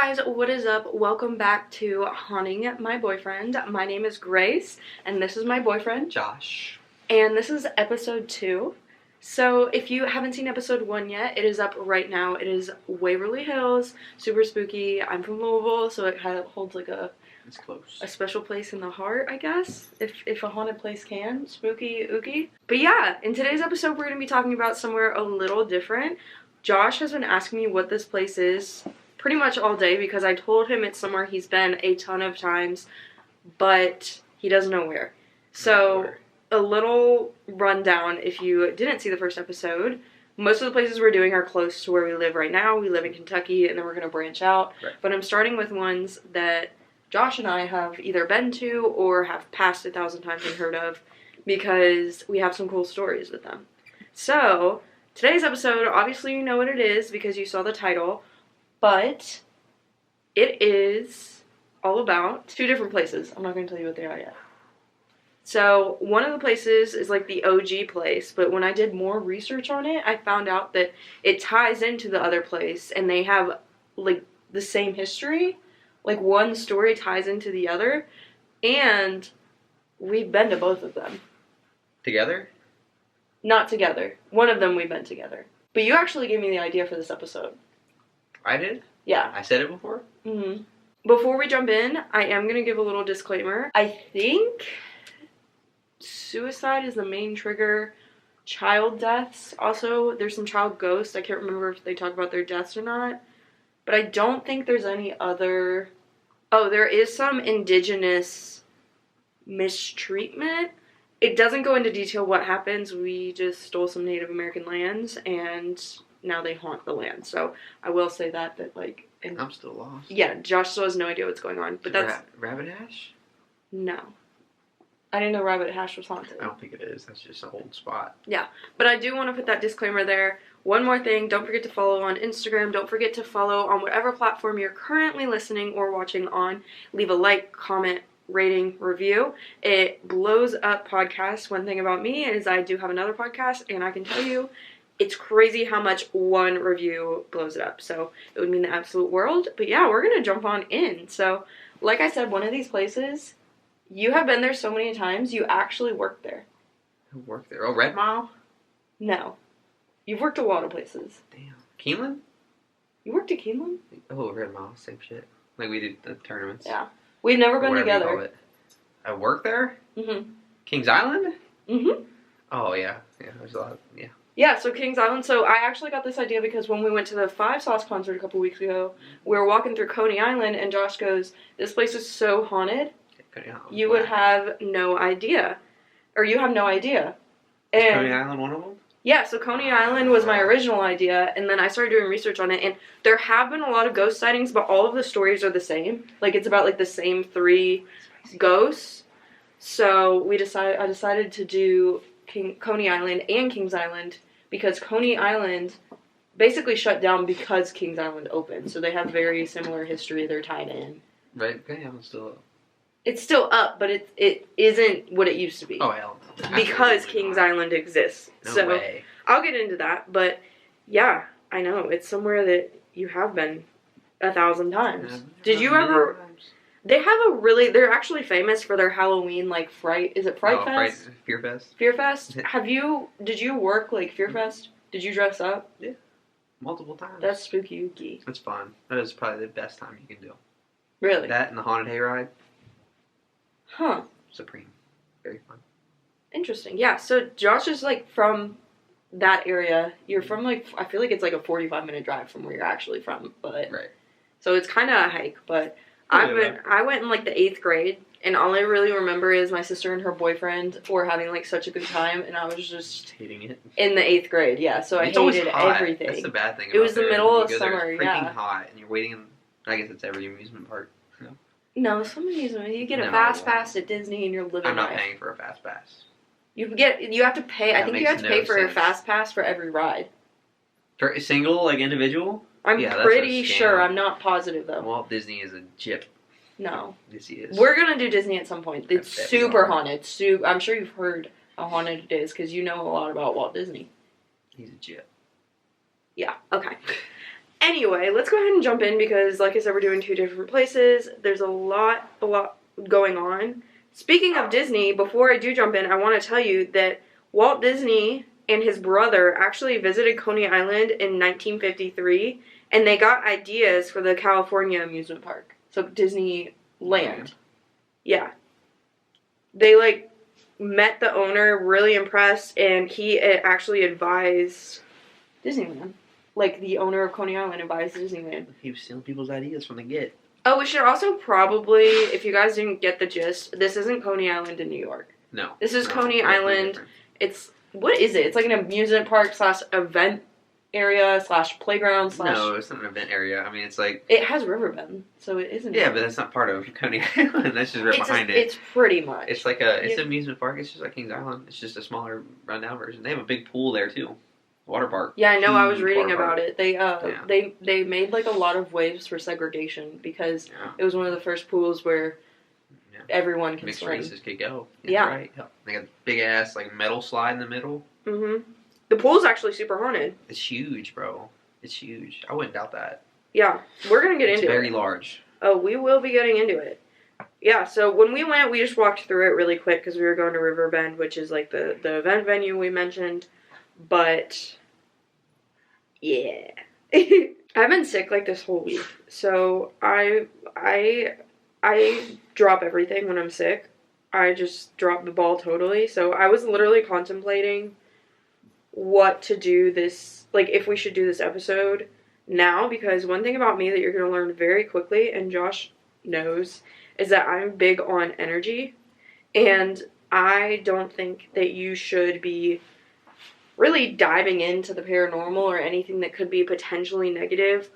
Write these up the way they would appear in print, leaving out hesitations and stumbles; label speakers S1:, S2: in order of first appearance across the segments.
S1: guys, what is up? Welcome back to Haunting My Boyfriend. My name is Grace, and this is my boyfriend,
S2: Josh.
S1: And this is episode 2. So if you haven't seen episode 1 yet, it is up right now. It is Waverly Hills, super spooky. I'm from Louisville, so it kind of holds like
S2: It's close.
S1: a special place in the heart, I guess, if a haunted place can. Spooky, ooky. But yeah, in today's episode, we're going to be talking about somewhere a little different. Josh has been asking me what this place is pretty much all day because I told him it's somewhere he's been a ton of times, but he doesn't know where. So, a little rundown if you didn't see the first episode. Most of the places we're doing are close to where we live right now. We live in Kentucky, and then we're going to branch out.
S2: Right.
S1: But I'm starting with ones that Josh and I have either been to or have passed 1,000 times and heard of because we have some cool stories with them. So, today's episode, obviously you know what it is because you saw the title, but it is all about 2 different places. I'm not going to tell you what they are yet. So, one of the places is like the OG place, but when I did more research on it, I found out that it ties into the other place, and they have like the same history. Like one story ties into the other, and we've been to both of them.
S2: Together?
S1: Not together. One of them we've been together. But you actually gave me the idea for this episode.
S2: I did?
S1: Yeah.
S2: I said it before?
S1: Mm-hmm. Before we jump in, I am going to give a little disclaimer. I think suicide is the main trigger. Child deaths. Also, there's some child ghosts. I can't remember if they talk about their deaths or not. But I don't think there's any other... Oh, there is some indigenous mistreatment. It doesn't go into detail what happens. We just stole some Native American lands, and now they haunt the land. So I will say that like...
S2: I'm still lost.
S1: Yeah, Josh still has no idea what's going on. But that's...
S2: Rabbit Hash?
S1: No. I didn't know Rabbit Hash was haunted.
S2: I don't think it is. That's just a old spot.
S1: Yeah, but I do want to put that disclaimer there. One more thing, don't forget to follow on Instagram. Don't forget to follow on whatever platform you're currently listening or watching on. Leave a like, comment, rating, review. It blows up podcasts. One thing about me is I do have another podcast, and I can tell you it's crazy how much one review blows it up. So it would mean the absolute world. But yeah, we're going to jump on in. So like I said, one of these places, you have been there so many times, you actually worked there.
S2: Who worked there? Oh, Red Mile?
S1: No. You've worked a lot of places.
S2: Damn. Keeneland?
S1: You worked at Keeneland?
S2: Oh, Red Mile. Same shit. Like we did the tournaments.
S1: Yeah. We've never been
S2: Whatever you call
S1: together.
S2: it. I worked there?
S1: Mm-hmm.
S2: Kings Island?
S1: Mm-hmm.
S2: Oh, yeah. Yeah, there's a lot. Yeah.
S1: Yeah, so Kings Island. So I actually got this idea because when we went to the Five Sauce concert a couple weeks ago, we were walking through Coney Island, and Josh goes, "This place is so haunted, you would have no idea. Or you have no idea."
S2: Is Coney Island one of them?
S1: Yeah, so Coney Island was my original idea, and then I started doing research on it, and there have been a lot of ghost sightings, but all of the stories are the same. Like, it's about, like, the same 3 ghosts. So I decided to do Coney Island and Kings Island, because Coney Island basically shut down because Kings Island opened. So they have very similar history. They're tied in.
S2: Right, Coney Island's still up.
S1: It's still up, but it isn't what it used to be.
S2: Oh, hell.
S1: Because Kings Island exists.
S2: No way.
S1: I'll get into that, but yeah, I know. It's somewhere that you have been 1,000 times. Did you ever... They have they're actually famous for their Halloween, like, Fright... Is it Fright Fest?
S2: Fear Fest.
S1: Fear Fest? Did you work, like, Fear Fest? Did you dress up?
S2: Yeah. Multiple times.
S1: That's spooky-ooky.
S2: It's fun. That is probably the best time you can do.
S1: Really?
S2: That and the Haunted Hayride.
S1: Huh.
S2: Supreme. Very fun.
S1: Interesting. Yeah, so Josh is, like, from that area. You're from, like, I feel like it's, like, a 45-minute drive from where you're actually from, but...
S2: Right.
S1: So it's kind of a hike, but I went in, like, the 8th grade, and all I really remember is my sister and her boyfriend were having, like, such a good time, and I was just...
S2: hating it.
S1: In the 8th grade, yeah, so I hated everything.
S2: That's the bad thing about
S1: it was the middle of
S2: summer,
S1: summer, yeah.
S2: It's freaking hot, and you're waiting in... I guess it's every amusement park.
S1: No, some amusement. You get a fast pass at Disney and you're living
S2: I'm not
S1: life.
S2: paying for a fast pass.
S1: You have to pay. I think you have to pay for a fast pass for every ride.
S2: For a single, like, individual?
S1: I'm pretty sure. I'm not positive, though.
S2: Walt Disney is a gyp.
S1: No.
S2: Yes, he is.
S1: We're going to do Disney at some point. It's super haunted. I'm sure you've heard how haunted it is because you know a lot about Walt Disney.
S2: He's a gyp.
S1: Yeah, okay. Anyway, let's go ahead and jump in because, like I said, we're doing 2 different places. There's a lot going on. Speaking of Disney, before I do jump in, I want to tell you that Walt Disney and his brother actually visited Coney Island in 1953, and they got ideas for the California amusement park. So Disneyland. Yeah. They, like, met the owner, really impressed, and he actually advised Disneyland. Like, the owner of Coney Island advised Disneyland.
S2: He was stealing people's ideas from the get.
S1: Oh, we should also probably, if you guys didn't get the gist, this isn't Coney Island in New York.
S2: No.
S1: This is Coney Island.
S2: Different.
S1: It's, what is it? It's like an amusement park / event area / playground /
S2: No, it's not an event area. I mean, it's like...
S1: It has riverbend, so it isn't...
S2: Yeah, but that's not part of Coney Island. That's just right behind it.
S1: It's pretty much.
S2: It's like it's an amusement park. It's just like Kings Island. It's just a smaller, rundown version. They have a big pool there, too. Water park.
S1: Yeah, I know. I was
S2: Huge
S1: reading
S2: water
S1: about
S2: park.
S1: it. They made like a lot of waves for segregation because it was one of the first pools where everyone can
S2: mixed
S1: swim.
S2: races could go. That's
S1: Yeah.
S2: right. They got a big ass like metal slide in the middle.
S1: Mhm. The pool's actually super haunted.
S2: It's huge, bro. It's huge. I wouldn't doubt that.
S1: Yeah, we're gonna get into it.
S2: It's very large.
S1: Oh, we will be getting into it. Yeah, so when we went, we just walked through it really quick because we were going to Riverbend, which is like the event venue we mentioned. But yeah, I've been sick like this whole week, so I drop everything when I'm sick. I just drop the ball totally. So I was literally contemplating what to do this, like if we should do this episode now, because one thing about me that you're going to learn very quickly, and Josh knows, is that I'm big on energy, and I don't think that you should be really diving into the paranormal or anything that could be potentially negative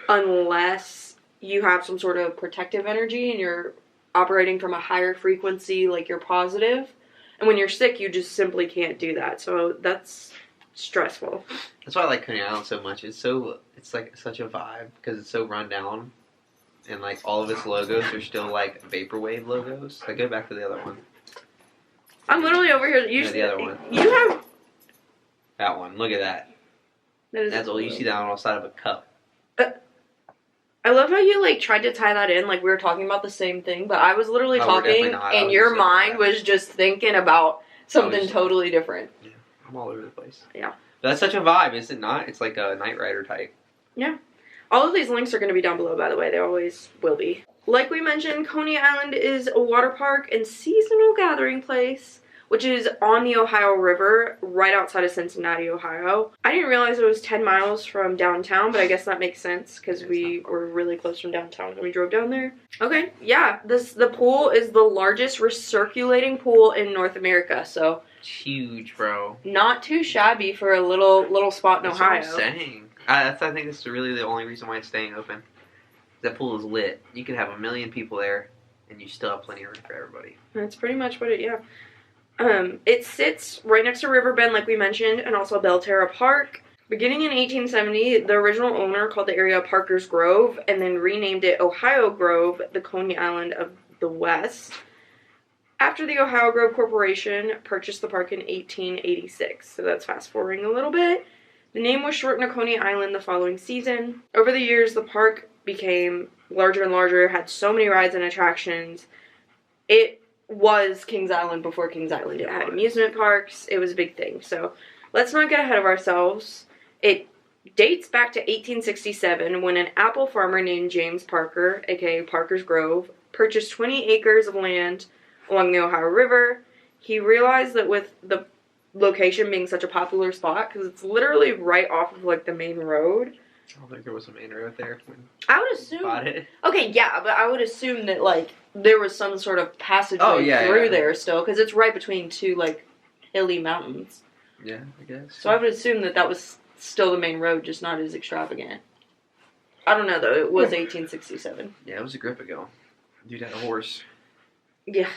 S1: unless you have some sort of protective energy and you're operating from a higher frequency, like you're positive. And when you're sick, you just simply can't do that. So that's stressful.
S2: That's why I like Coney Island so much. It's like such a vibe because it's so run down, and like all of its logos are still like vaporwave logos. Like go back to the other one.
S1: I'm literally over here.
S2: The other one.
S1: You have
S2: that one. Look at that. That's all you see that on the side of a cup.
S1: I love how you like tried to tie that in, like we were talking about the same thing, but I was literally talking, and your mind was just thinking about something totally different.
S2: Yeah, I'm all over the place.
S1: Yeah.
S2: But that's such a vibe, is it not? It's like a Knight Rider type.
S1: Yeah. All of these links are going to be down below, by the way. They always will be. Like we mentioned, Coney Island is a water park and seasonal gathering place, which is on the Ohio River, right outside of Cincinnati, Ohio. I didn't realize it was 10 miles from downtown, but I guess that makes sense because we were really close from downtown when we drove down there. Okay, yeah, the pool is the largest recirculating pool in North America, so
S2: it's huge, bro.
S1: Not too shabby for a little spot in Ohio.
S2: That's what I'm saying. I think that's really the only reason why it's staying open. That pool is lit. You could have 1 million people there, and you still have plenty of room for everybody.
S1: That's pretty much what it sits right next to Riverbend, like we mentioned, and also Belterra Park. Beginning in 1870, the original owner called the area Parker's Grove and then renamed it Ohio Grove, the Coney Island of the West. After the Ohio Grove Corporation purchased the park in 1886, so that's fast forwarding a little bit. The name was shortened to Coney Island the following season. Over the years, the park became larger and larger, had so many rides and attractions. It was Kings Island before Kings Island. It had amusement parks. It was a big thing. So let's not get ahead of ourselves. It dates back to 1867 when an apple farmer named James Parker, aka Parker's Grove, purchased 20 acres of land along the Ohio River. He realized that with the location being such a popular spot, because it's literally right off of like the main road.
S2: I don't think there was a main road there when
S1: I would assume.
S2: Bought it.
S1: Okay, yeah, but I would assume that like there was some sort of passageway through there still, because it's right between two like hilly mountains.
S2: Yeah, I guess.
S1: So I would assume that was still the main road, just not as extravagant. I don't know though. It was 1867.
S2: Yeah, it was a grip ago. Dude had a horse.
S1: Yeah.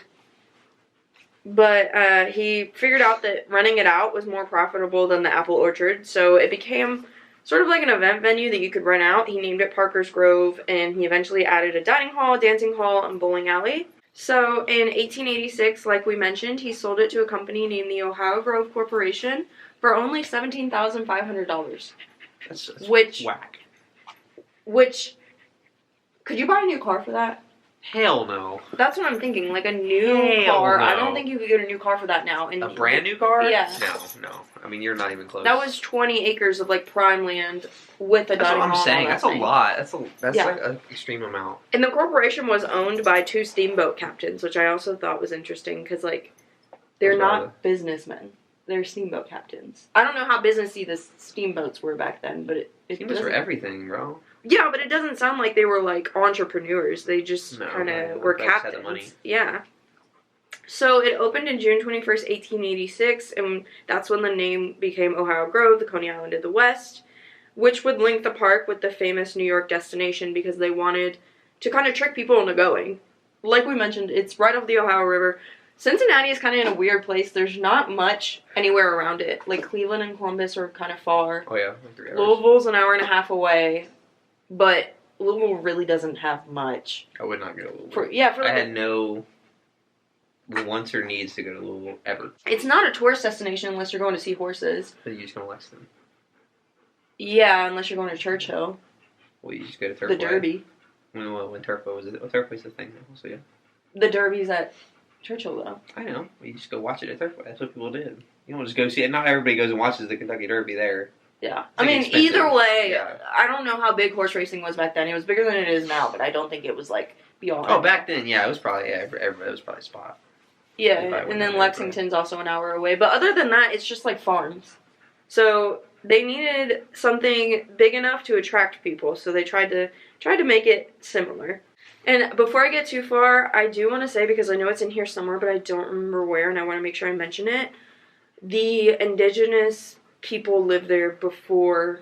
S1: But he figured out that renting it out was more profitable than the apple orchard, so it became sort of like an event venue that you could rent out. He named it Parker's Grove, and he eventually added a dining hall, dancing hall, and bowling alley. So in 1886, like we mentioned, he sold it to a company named the Ohio Grove Corporation for only $17,500.
S2: That's
S1: which
S2: whack.
S1: Which, could you buy a new car for that?
S2: Hell no.
S1: That's what I'm thinking. Like a new car.
S2: No.
S1: I don't think you could get a new car for that now. And
S2: A brand new car?
S1: Yeah.
S2: No. I mean, you're not even close.
S1: That was 20 acres of like prime land with a
S2: That's
S1: dining
S2: what I'm
S1: hall.
S2: saying. That's a lot. That's
S1: Yeah.
S2: like an extreme amount.
S1: And the corporation was owned by 2 steamboat captains, which I also thought was interesting because, like, they're not businessmen. They're steamboat captains. I don't know how businessy the steamboats were back then, but it
S2: Steamboats were everything, bro.
S1: Yeah, but it doesn't sound like they were, like, entrepreneurs. They just kind of were captains.
S2: Had the money.
S1: Yeah. So it opened in June 21st, 1886, and that's when the name became Ohio Grove, the Coney Island of the West, which would link the park with the famous New York destination because they wanted to kind of trick people into going. Like we mentioned, it's right off the Ohio River. Cincinnati is kind of in a weird place. There's not much anywhere around it. Like, Cleveland and Columbus are kind of far.
S2: Oh, yeah. Like 3 hours.
S1: Louisville's an hour and a half away, but Louisville really doesn't have much.
S2: I would not go to Louisville. I had no wants or needs to go to Louisville, ever.
S1: It's not a tourist destination unless you're going to see horses.
S2: But you just go to Lexington.
S1: Yeah, unless you're going to Churchill.
S2: Well, you just go to Turfway.
S1: The Derby.
S2: When Turfway was it? Well, Turfway's the thing now, so yeah.
S1: The Derby's at Churchill, though.
S2: I know. You just go watch it at Turfway. That's what people did. You don't just go see it. Not everybody goes and watches the Kentucky Derby there.
S1: Yeah.
S2: I mean,
S1: either way,
S2: yeah.
S1: I don't know how big horse racing was back then. It was bigger than it is now, but I don't think it was, like, beyond.
S2: Oh, back then, yeah. It was probably, everybody was probably a spot.
S1: Yeah, and then Lexington's also an hour away. But other than that, it's just, like, farms. So they needed something big enough to attract people, so they tried to make it similar. And before I get too far, I do want to say, because I know it's in here somewhere, but I don't remember where, and I want to make sure I mention it, the indigenous people lived there before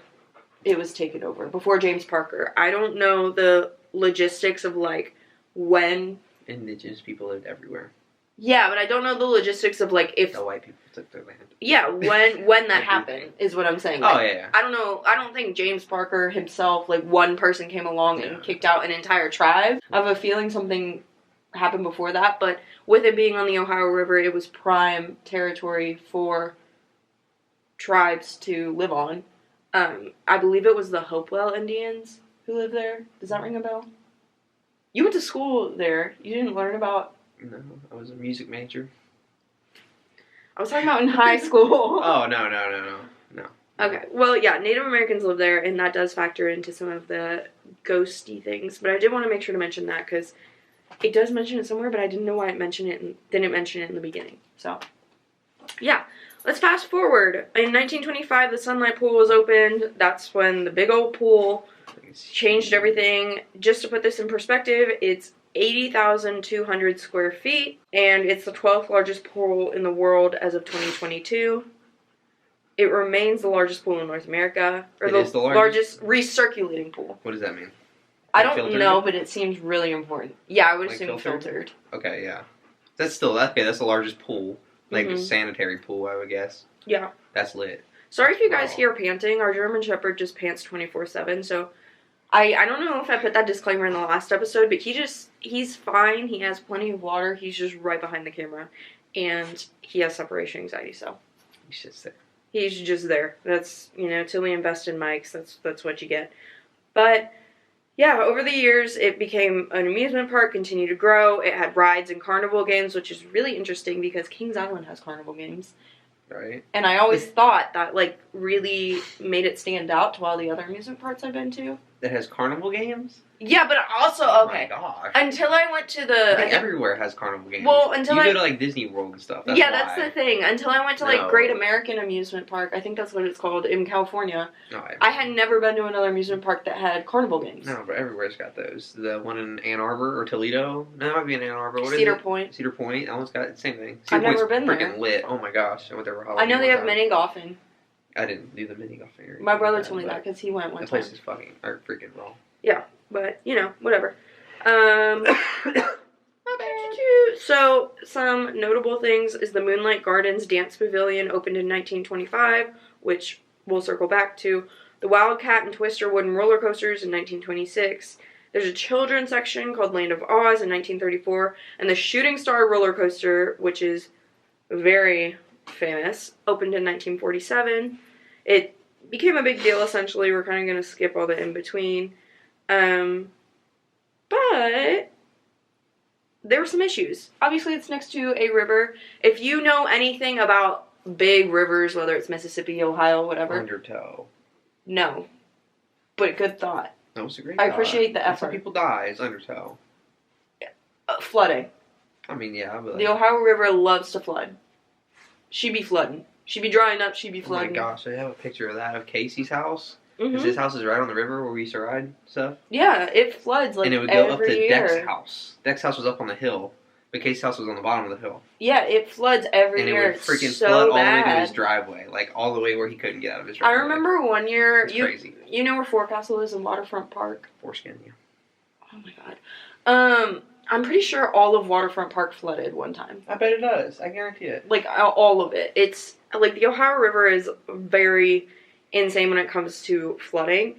S1: it was taken over, before James Parker. I don't know the logistics of, like, when.
S2: Indigenous people lived everywhere.
S1: Yeah, but I don't know the logistics of, like, if...
S2: The white people took their land.
S1: Yeah, when that happened, is what I'm saying. Like,
S2: oh, yeah.
S1: I don't know, I don't think James Parker himself, like, one person came along and kicked out an entire tribe. I have a feeling something happened before that, but with it being on the Ohio River, it was prime territory for tribes to live on. I believe it was the Hopewell Indians who lived there. Does that ring a bell? You went to school there. You didn't learn about...
S2: No, I was a music major.
S1: I was talking about in high school.
S2: Oh, no.
S1: Okay, well, yeah, Native Americans live there, and that does factor into some of the ghosty things. But I did want to make sure to mention that, because it does mention it somewhere, but I didn't know why it mentioned it and didn't mention it in the beginning. So, yeah. Let's fast forward. In 1925, the Sunlight Pool was opened. That's when the big old pool changed everything. Just to put this in perspective, it's 80,200 square feet, and it's the 12th largest pool in the world as of 2022. It remains the largest pool in North America, or the largest recirculating pool.
S2: What does that mean?
S1: I don't know, but it seems really important. Yeah, I would assume
S2: filtered. Okay, yeah. That's the largest pool. Like a sanitary pool, I would guess.
S1: Yeah.
S2: That's lit.
S1: Sorry if you guys hear panting. Our German Shepherd just pants 24/7, so I don't know if I put that disclaimer in the last episode, but he's fine. He has plenty of water. He's just right behind the camera, and he has separation anxiety, so.
S2: He's just there.
S1: He's just there. That's, till we invest in mics, that's what you get. But, yeah, over the years, it became an amusement park, continued to grow. It had rides and carnival games, which is really interesting because Kings Island has carnival games.
S2: Right.
S1: And I always thought that, like, really made it stand out to all the other amusement parks I've been to.
S2: That has carnival games?
S1: Yeah, but also, okay.
S2: Oh my gosh.
S1: Until I went to the...
S2: I think everywhere has carnival games.
S1: Well, until
S2: you go to, like, Disney World and stuff. That's
S1: that's the thing. Until I went to, like, Great American Amusement Park, I think that's what it's called, in California.
S2: No,
S1: I had never been to another amusement park that had carnival games.
S2: No, but everywhere's got those. The one in Ann Arbor or Toledo? No, that might be in Ann Arbor. What
S1: Cedar
S2: is it?
S1: Point.
S2: Cedar Point. That one's got the same thing.
S1: I've never been there.
S2: Freaking lit. Oh my gosh. I went there for Halloween.
S1: I know they have mini golfing.
S2: I didn't do the mini golfing.
S1: My brother told me that because he went one time.
S2: The place is freaking raw.
S1: Yeah, but, whatever. So, some notable things is the Moonlight Gardens Dance Pavilion opened in 1925, which we'll circle back to. The Wildcat and Twister wooden roller coasters in 1926. There's a children's section called Land of Oz in 1934. And the Shooting Star roller coaster, which is very famous, opened in 1947. It became a big deal, essentially. We're kind of going to skip all the in-between. But there were some issues. Obviously, it's next to a river. If you know anything about big rivers, whether it's Mississippi, Ohio, whatever.
S2: Undertow.
S1: No. But good thought.
S2: That was a great
S1: I
S2: thought.
S1: appreciate the
S2: And
S1: effort.
S2: some people die. It's undertow.
S1: Flooding.
S2: I mean, yeah, but...
S1: The Ohio River loves to flood. She be flooding. She be drying up, she be
S2: Oh my
S1: flooding.
S2: gosh, I have a picture of that, of Casey's house.
S1: Mm-hmm.
S2: Because his house is right on the river where we used to ride stuff.
S1: Yeah, it floods like
S2: and it would go up
S1: every
S2: to
S1: year.
S2: Deck's house. Deck's house was up on the hill, but Casey's house was on the bottom of the hill.
S1: Yeah, it floods every
S2: And it
S1: year.
S2: would freaking
S1: It's so
S2: flood all the
S1: bad.
S2: way to his driveway. Like, all the way where he couldn't get out of his
S1: I
S2: driveway.
S1: remember one year,
S2: It's crazy.
S1: You know where Forecastle is in Waterfront Park?
S2: Foreskin, yeah.
S1: Oh my god. I'm pretty sure all of Waterfront Park flooded one time.
S2: I bet it does. I guarantee it.
S1: Like, all of it. It's, like, the Ohio River is very insane when it comes to flooding.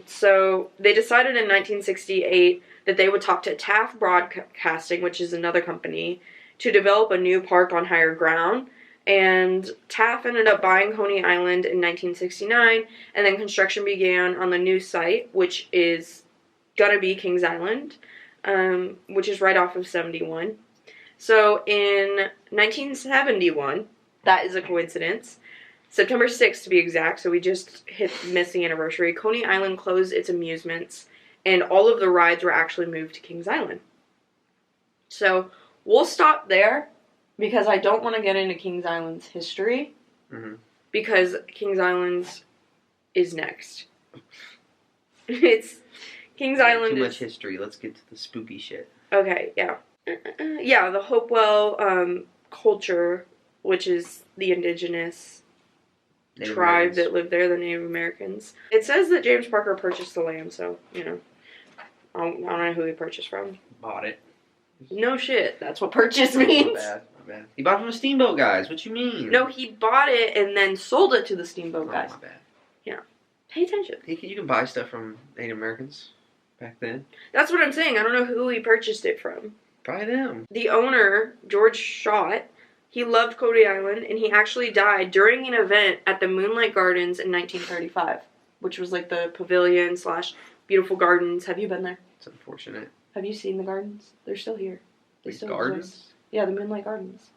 S1: So they decided in 1968 that they would talk to Taft Broadcasting, which is another company, to develop a new park on higher ground. And Taft ended up buying Coney Island in 1969, and then construction began on the new site, which is gonna be Kings Island, which is right off of 71. So in 1971, that is a coincidence, September 6th to be exact, so we just missed the anniversary, Coney Island closed its amusements, and all of the rides were actually moved to Kings Island. So we'll stop there, because I don't want to get into Kings Island's history, because Kings Island is next. It's Kings Island.
S2: Too much history. Let's get to the spooky shit.
S1: Okay, yeah. Yeah, the Hopewell culture, which is the indigenous
S2: Native
S1: tribe
S2: Americans.
S1: that lived there, the Native Americans. It says that James Parker purchased the land, so, you know. I don't know who he purchased from.
S2: Bought it.
S1: No shit, that's what purchase
S2: My
S1: means.
S2: bad. He bought it from the Steamboat guys. What you mean?
S1: No, he bought it and then sold it to the Steamboat
S2: Oh,
S1: guys.
S2: my bad.
S1: Pay attention.
S2: You can buy stuff from Native Americans back then.
S1: That's what I'm saying. I don't know who he purchased it from.
S2: Buy them.
S1: The owner, George Schott, he loved Coney Island, and he actually died during an event at the Moonlight Gardens in 1935, which was like the pavilion / beautiful gardens. Have you been there?
S2: It's unfortunate.
S1: Have you seen the gardens? They're still here.
S2: These
S1: still
S2: gardens?
S1: exist. Yeah, the Moonlight Gardens.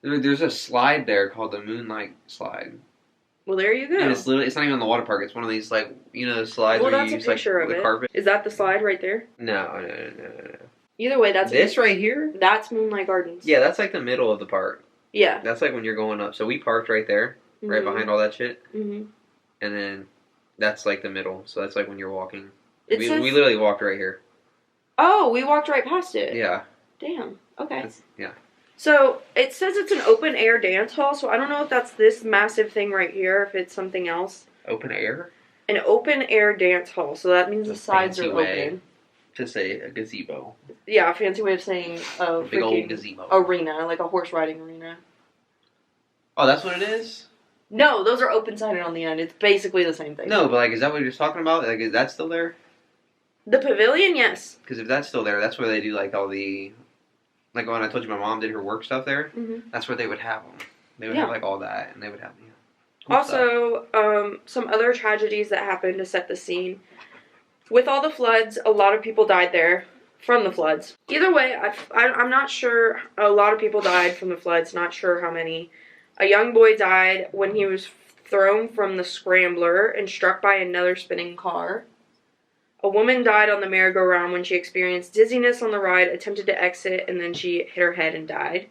S2: There's a slide there called the Moonlight Slide.
S1: Well, there you go.
S2: And it's literally, it's not even on the water park. It's one of these, like, you know, the slides
S1: Well,
S2: where
S1: that's
S2: you
S1: a
S2: use, like,
S1: picture of
S2: the
S1: it.
S2: carpet.
S1: Is that the slide right there?
S2: No.
S1: Either way, that's
S2: This right here?
S1: That's Moonlight Gardens.
S2: Yeah, that's like the middle of the park.
S1: Yeah.
S2: That's like when you're going up. So we parked right there, right behind all that shit.
S1: Mm-hmm.
S2: And then that's like the middle. So that's like when you're walking.
S1: It
S2: We
S1: says-
S2: literally walked right here.
S1: Oh, we walked right past it.
S2: Yeah.
S1: Damn. Okay.
S2: Yeah.
S1: So it says it's an open air dance hall. So I don't know if that's this massive thing right here, if it's something else.
S2: Open air?
S1: An open air dance hall. So that means the
S2: That's a
S1: sides are
S2: fancy way.
S1: open.
S2: To say a gazebo.
S1: Yeah, a fancy way of saying a
S2: Big old
S1: freaking
S2: gazebo.
S1: arena, like a horse riding arena.
S2: Oh, that's what it is?
S1: No, those are open sided on the end. It's basically the same thing.
S2: No, but like, is that what you're just talking about? Like, is that still there?
S1: The pavilion, yes.
S2: Because if that's still there, that's where they do like all the, like when I told you my mom did her work stuff there.
S1: Mm-hmm.
S2: That's where they would have them. They would
S1: Yeah.
S2: have like all that, and they would have cool stuff.
S1: Also, some other tragedies that happened to set the scene. With all the floods, a lot of people died there from the floods. Either way, I'm not sure. A lot of people died from the floods. Not sure how many. A young boy died when he was thrown from the scrambler and struck by another spinning car. A woman died on the merry-go-round when she experienced dizziness on the ride, attempted to exit, and then she hit her head and died.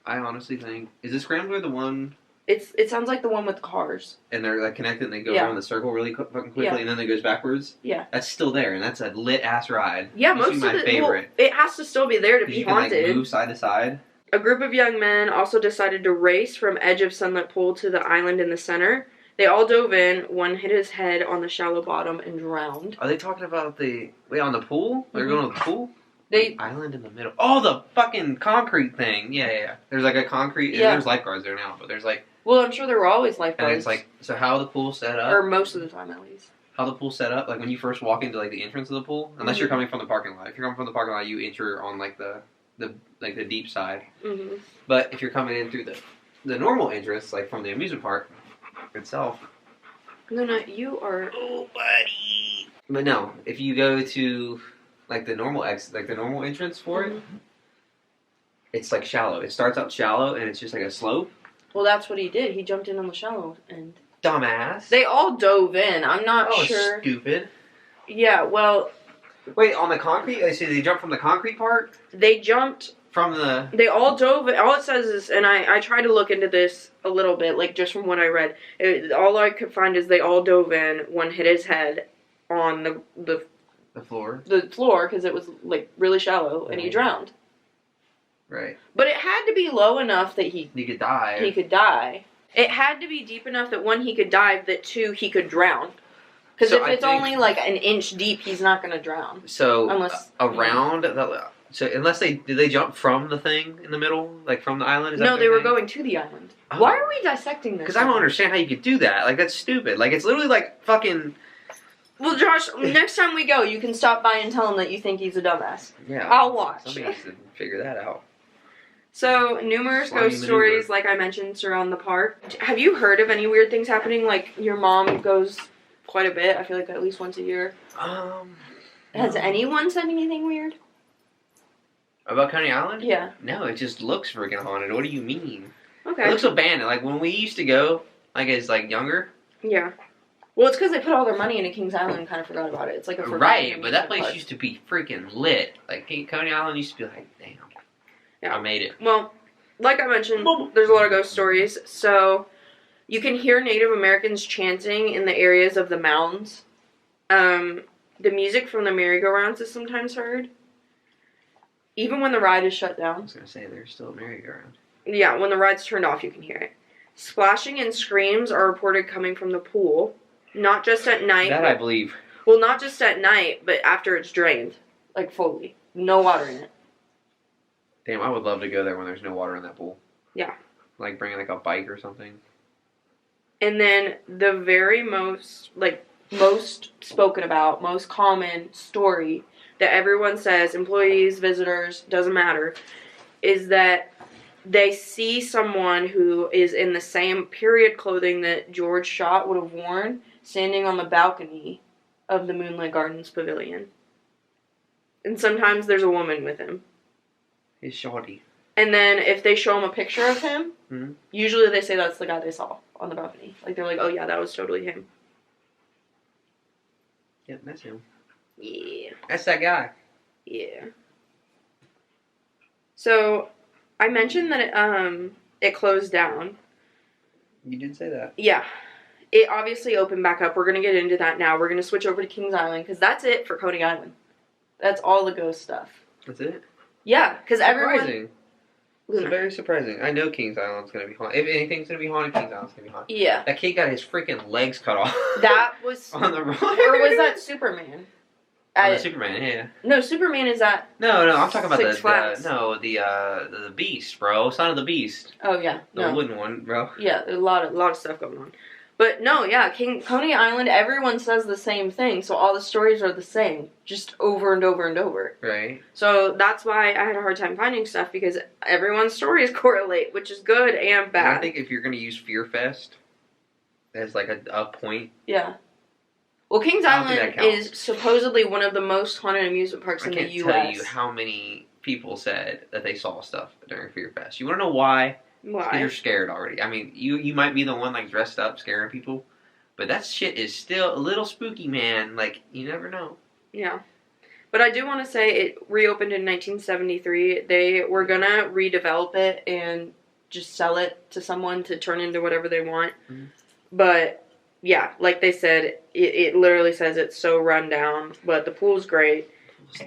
S2: I honestly think, is the scrambler the one?
S1: It sounds like the one with the cars.
S2: And they're like connected, and they go
S1: Yeah.
S2: around the circle really fucking quickly,
S1: Yeah.
S2: and then it goes backwards.
S1: Yeah.
S2: That's still there, and that's a lit ass ride.
S1: Yeah,
S2: Must
S1: most
S2: be
S1: of
S2: my
S1: it.
S2: favorite.
S1: Well, it has to still be there to
S2: 'Cause
S1: be
S2: you can
S1: haunted.
S2: like move side to side.
S1: A group of young men also decided to race from edge of Sunlit Pool to the island in the center. They all dove in. One hit his head on the shallow bottom and drowned.
S2: Are they talking about the on the pool? They're going to the pool.
S1: They
S2: The island in the middle. Oh, the fucking concrete thing. Yeah. There's like a concrete.
S1: Yeah.
S2: There's lifeguards there now, but there's like.
S1: well, I'm sure there were always
S2: And
S1: lifeguards,
S2: it's like, so how the pool's set up?
S1: or most of the time at least.
S2: How the pool's set up? Like when you first walk into like the entrance of the pool, unless you're coming from the parking lot. If you're coming from the parking lot, you enter on like the deep side.
S1: Mm-hmm.
S2: But if you're coming in through the normal entrance, like from the amusement park itself.
S1: No, you are.
S2: Oh, buddy. But no, if you go to like the normal the normal entrance for it, it's like shallow. It starts out shallow and it's just like a slope.
S1: Well, that's what he did. He jumped in on the shallow end.
S2: Dumbass.
S1: They all dove in. I'm not sure.
S2: Stupid.
S1: Yeah, well...
S2: Wait, on the concrete? I see they jumped from the concrete part?
S1: They jumped...
S2: From the...
S1: They all dove... All it says is... And I tried to look into this a little bit, like, just from what I read. All I could find is they all dove in. One hit his head on the
S2: floor?
S1: The floor, because it was, like, really shallow, and he drowned.
S2: Right.
S1: But it had to be low enough that he
S2: could die.
S1: He could die. It had to be deep enough that, one, he could dive, that, two, he could drown. Because if it's only like an inch deep, he's not going to drown.
S2: So around so unless did they jump from the thing in the middle, like from the island?
S1: No, they were going to the island. Oh. Why are we dissecting this?
S2: Because I don't understand how you could do that. Like, that's stupid. Like, it's literally like fucking.
S1: Well, Josh, next time we go, you can stop by and tell him that you think he's a dumbass.
S2: Yeah,
S1: I'll watch.
S2: Somebody has to figure that out.
S1: So, numerous ghost stories, like I mentioned, surround the park. Have you heard of any weird things happening? Like, your mom goes quite a bit. I feel like at least once a year. Has anyone said anything weird?
S2: About Coney Island?
S1: Yeah.
S2: No, it just looks freaking haunted. What do you mean?
S1: Okay.
S2: It looks abandoned. Like, when we used to go, like, as, like, younger.
S1: Yeah. Well, it's because they put all their money into Kings Island and kind of forgot about it. It's like a forgotten
S2: right, but that place used to be freaking lit. Like, Coney Island used to be like, damn. Yeah. I made it.
S1: Well, like I mentioned, there's a lot of ghost stories. So, you can hear Native Americans chanting in the areas of the mounds. The music from the merry-go-rounds is sometimes heard. Even when the ride is shut down.
S2: I was going to say, there's still a merry-go-round.
S1: Yeah, when the ride's turned off, you can hear it. Splashing and screams are reported coming from the pool. Not just at night.
S2: That I believe.
S1: Well, not just at night, but after it's drained. Like, fully. No water in it.
S2: Damn, I would love to go there when there's no water in that pool.
S1: Yeah.
S2: Like, bringing, like, a bike or something.
S1: And then, the very most spoken about, most common story that everyone says, employees, visitors, doesn't matter, is that they see someone who is in the same period clothing that George Schott would have worn, standing on the balcony of the Moonlit Gardens Pavilion. And sometimes there's a woman with him.
S2: He's shoddy.
S1: And then if they show him a picture of him, usually they say that's the guy they saw on the balcony. Like, they're like, oh yeah, that was totally him.
S2: Yep, that's him.
S1: Yeah.
S2: That's that guy.
S1: Yeah. So, I mentioned that it closed down.
S2: You did say that.
S1: Yeah. It obviously opened back up. We're going to get into that now. We're going to switch over to Kings Island, because that's it for Coney Island. That's all the ghost stuff.
S2: That's it?
S1: Yeah, because everyone...
S2: Surprising. It's very surprising. I know Kings Island's going to be haunted. If anything's going to be haunted, Kings Island's going to be haunted.
S1: Yeah.
S2: That kid got his freaking legs cut off.
S1: That was...
S2: on the road.
S1: Or was that Superman?
S2: Superman, yeah.
S1: No, Superman is at...
S2: No, I'm talking about
S1: the
S2: Beast, bro. Son of the Beast.
S1: Oh, yeah.
S2: The wooden one, bro.
S1: Yeah, there's a lot of stuff going on. But no, yeah, Coney Island, everyone says the same thing, so all the stories are the same, just over and over and over.
S2: Right.
S1: So that's why I had a hard time finding stuff, because everyone's stories correlate, which is good and bad.
S2: And I think if you're going to use Fear Fest as like a point...
S1: Yeah. Well, Kings Island is supposedly one of the most haunted amusement parks in the U.S.
S2: I can't tell you how many people said that they saw stuff during Fear Fest. You want to know why?
S1: Why?
S2: Because you're scared already. I mean, you might be the one like dressed up scaring people, but that shit is still a little spooky, man. Like, you never know.
S1: Yeah. But I do want to say it reopened in 1973. They were going to redevelop it and just sell it to someone to turn into whatever they want. Mm-hmm. But, yeah, like they said, it literally says it's so run down, but the pool's great.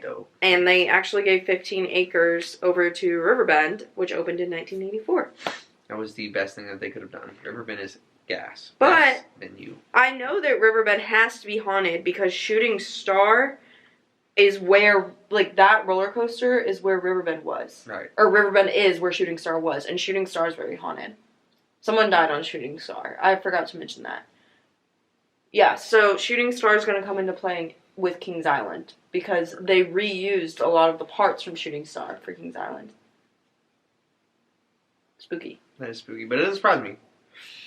S2: Dope.
S1: And they actually gave 15 acres over to Riverbend, which opened in 1984.
S2: That was the best thing that they could have done. Riverbend is gas.
S1: But
S2: venue.
S1: I know that Riverbend has to be haunted because Shooting Star is where, like, that roller coaster is where Riverbend was.
S2: Right.
S1: Or Riverbend is where Shooting Star was, and Shooting Star is very haunted. Someone died on Shooting Star. I forgot to mention that. Yeah, so Shooting Star is going to come into play with Kings Island, because they reused a lot of the parts from Shooting Star for Kings Island. Spooky.
S2: That is spooky, but it doesn't surprise me.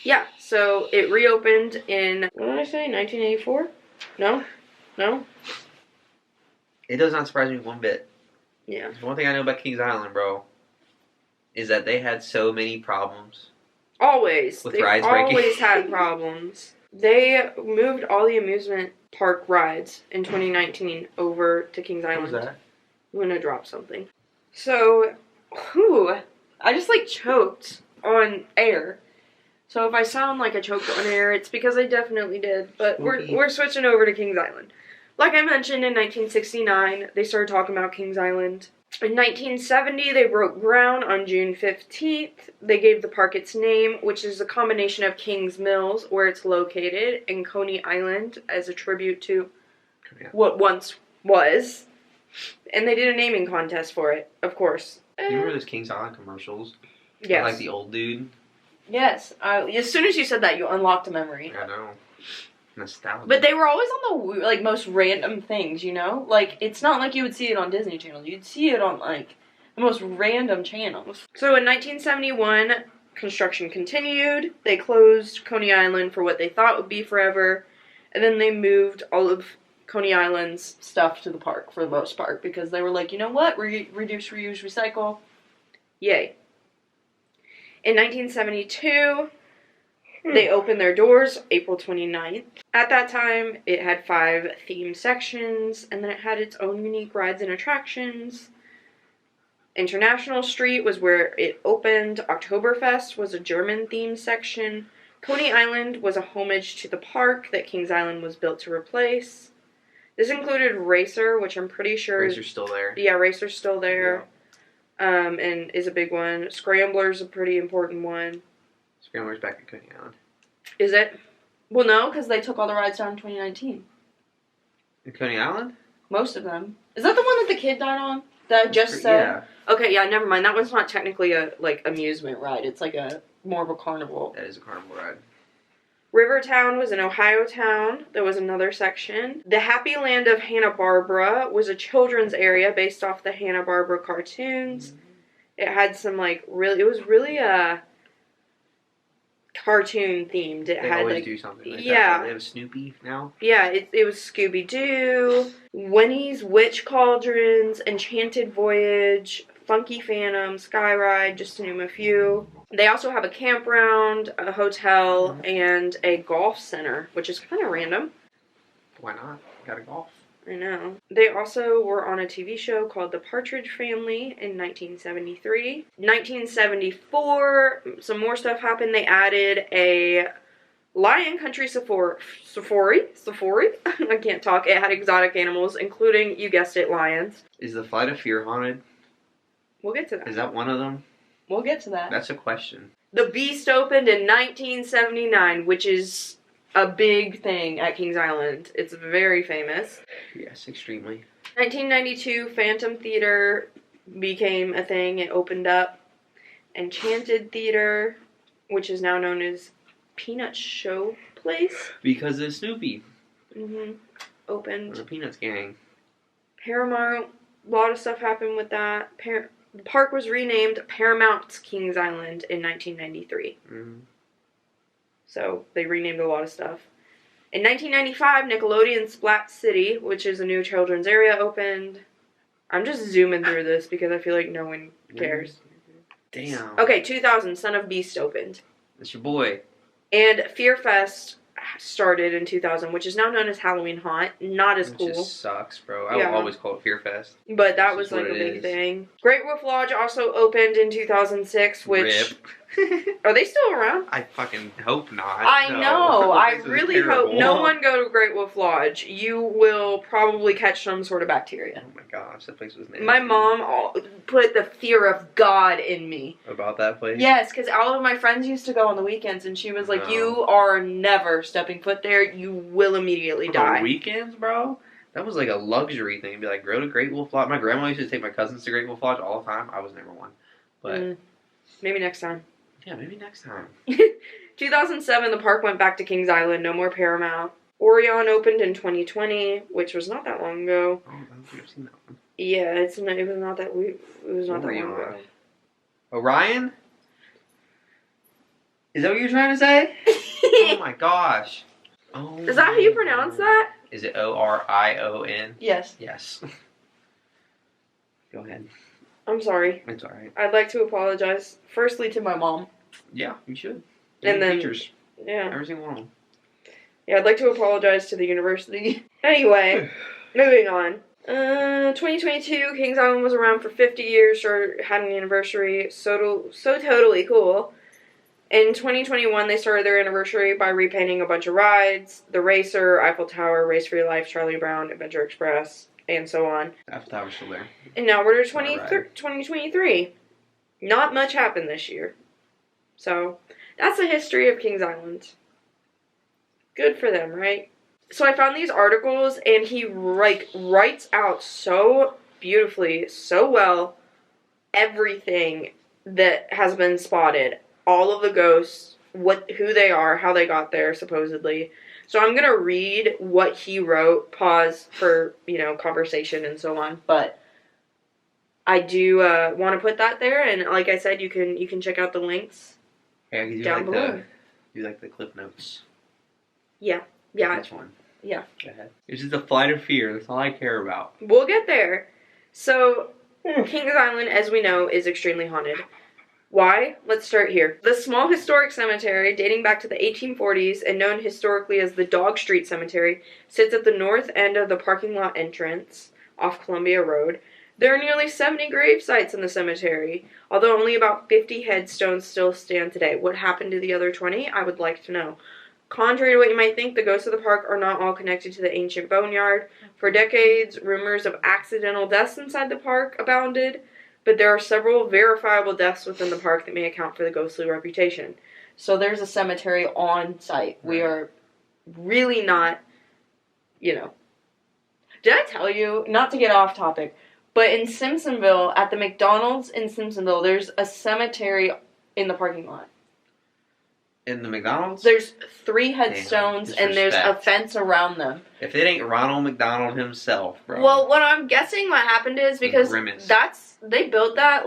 S1: Yeah, so it reopened in, what did I say, 1984? No? No?
S2: It does not surprise me one bit.
S1: Yeah.
S2: One thing I know about Kings Island, bro, is that they had so many problems.
S1: Always.
S2: With
S1: They've
S2: rides breaking.
S1: always had problems. They moved all the amusement park rides in 2019 over to Kings
S2: What
S1: Island.
S2: was that?
S1: I'm gonna drop something. So, I just like choked on air. So if I sound like I choked on air, it's because I definitely did. But we're switching over to Kings Island. Like I mentioned, in 1969, they started talking about Kings Island. In 1970, they broke ground on June 15th. They gave the park its name, which is a combination of Kings Mills, where it's located, and Coney Island, as a tribute to what once was. And they did a naming contest for it, of course.
S2: You remember those Kings Island commercials?
S1: Yes.
S2: Like the old dude?
S1: Yes. As soon as you said that, you unlocked a memory.
S2: I know. Nostalgia.
S1: But they were always on the most random things, you know? Like, it's not like you would see it on Disney Channel. You'd see it on, like, the most random channels. So in 1971, construction continued. They closed Coney Island for what they thought would be forever. And then they moved all of Coney Island's stuff to the park for the most part. Because they were like, you know what? Reduce, reuse, recycle. Yay. In 1972... they opened their doors April 29th. At that time, it had 5 theme sections, and then it had its own unique rides and attractions. International Street was where it opened. Oktoberfest was a German-themed section. Coney Island was a homage to the park that Kings Island was built to replace. This included Racer, which I'm pretty sure...
S2: Racer's still there.
S1: Yeah, Racer's still there. Yeah. And is a big one. Scrambler's a pretty important one.
S2: Scrambler's back at Coney Island.
S1: Is it? Well, no, because they took all the rides down in 2019.
S2: In Coney Island?
S1: Most of them. Is that the one that the kid died on? That I just said?
S2: Yeah.
S1: Okay, yeah, never mind. That one's not technically a, like, amusement ride. It's like a more of a carnival.
S2: That is a carnival ride.
S1: Rivertown was an Ohio town. There was another section. The Happy Land of Hanna-Barbera was a children's area based off the Hanna-Barbera cartoons. Mm-hmm. It had some, like, it was really, cartoon themed. They had
S2: always
S1: like,
S2: do something like
S1: yeah.
S2: that. They have Snoopy now.
S1: Yeah, it was Scooby-Doo, Winnie's Witch Cauldrons, Enchanted Voyage, Funky Phantom, Sky Ride, just to name a few. They also have a campground, a hotel, and a golf center, which is kind of random.
S2: Why not? Got a golf.
S1: I know. They also were on a TV show called The Partridge Family in 1973. 1974, some more stuff happened. They added a Lion Country Safari. I can't talk. It had exotic animals, including, you guessed it, lions.
S2: Is the Flight of Fear haunted?
S1: We'll get to that.
S2: Is that one of them?
S1: We'll get to that.
S2: That's a question.
S1: The Beast opened in 1979, which is a big thing at Kings Island. It's very famous.
S2: Yes, extremely.
S1: 1992, Phantom Theater became a thing. It opened up. Enchanted Theater, which is now known as Peanut Show Place.
S2: Because of Snoopy.
S1: Opened.
S2: The Peanuts gang.
S1: Paramount, a lot of stuff happened with that. The park was renamed Paramount's Kings Island in 1993. So they renamed a lot of stuff. In 1995, Nickelodeon Splat City, which is a new children's area, opened. I'm just zooming through this because I feel like no one cares.
S2: Damn.
S1: Okay, 2000, Son of Beast opened.
S2: That's your boy.
S1: And Fear Fest started in 2000, which is now known as Halloween Haunt. Not as cool.
S2: Which just sucks, bro. I will always call it Fear Fest.
S1: But that was like a big thing. Great Wolf Lodge also opened in 2006, which...
S2: RIP.
S1: Are they still around?
S2: I fucking hope not.
S1: I know. I
S2: This is
S1: really
S2: terrible.
S1: hope no one go to Great Wolf Lodge. You will probably catch some sort of bacteria.
S2: Oh my gosh, that place was nasty.
S1: My mom put the fear of God in me.
S2: About that place?
S1: Yes, because all of my friends used to go on the weekends, and she was like, you are never stepping foot there. You will immediately die.
S2: On weekends, bro? That was like a luxury thing. Be like, go to Great Wolf Lodge. My grandma used to take my cousins to Great Wolf Lodge all the time. I was never one. But
S1: maybe next time.
S2: Yeah, maybe next time.
S1: 2007, the park went back to Kings Island. No more Paramount. Orion opened in 2020, which was not that long ago.
S2: Oh, I don't think I've seen that one.
S1: Yeah, it was not that long ago.
S2: Orion? Is that what you're trying to say? Oh my gosh. Oh.
S1: Is that how you pronounce that?
S2: Is it Orion?
S1: Yes.
S2: Yes. Go ahead.
S1: I'm sorry.
S2: It's alright.
S1: I'd like to apologize, firstly, to my mom.
S2: Yeah, you should.
S1: And then,
S2: teachers.
S1: yeah.
S2: Every single one of them.
S1: Yeah, I'd like to apologize to the university. Anyway, moving on. 2022, Kings Island was around for 50 years, sure, had an anniversary, so totally cool. In 2021, they started their anniversary by repainting a bunch of rides, the Racer, Eiffel Tower, Race for Your Life, Charlie Brown, Adventure Express, and so on.
S2: Eiffel Tower's still there.
S1: And now we're to 2023. Not much happened this year. So, that's the history of Kings Island. Good for them, right? So I found these articles, and he writes out so beautifully, so well, everything that has been spotted. All of the ghosts, who they are, how they got there, supposedly. So I'm going to read what he wrote, pause for, conversation and so on. But I do want to put that there, and like I said, you can check out the links down below.
S2: You like the clip notes?
S1: Yeah.
S2: Which one?
S1: Yeah.
S2: Go ahead. This is the flight of fear. That's all I care about.
S1: We'll get there. So, Kings Island, as we know, is extremely haunted. Why? Let's start here. The small historic cemetery, dating back to the 1840s and known historically as the Dog Street Cemetery, sits at the north end of the parking lot entrance off Columbia Road. There are nearly 70 grave sites in the cemetery, although only about 50 headstones still stand today. What happened to the other 20? I would like to know. Contrary to what you might think, the ghosts of the park are not all connected to the ancient boneyard. For decades, rumors of accidental deaths inside the park abounded, but there are several verifiable deaths within the park that may account for the ghostly reputation. So there's a cemetery on site. Right. We are really not, Did I tell you, not to get off topic, but in Simpsonville, at the McDonald's in Simpsonville, there's a cemetery in the parking lot.
S2: In the McDonald's?
S1: There's 3 headstones, and there's a fence around them.
S2: If it ain't Ronald McDonald himself, bro.
S1: Well, what I'm guessing what happened is because they built that,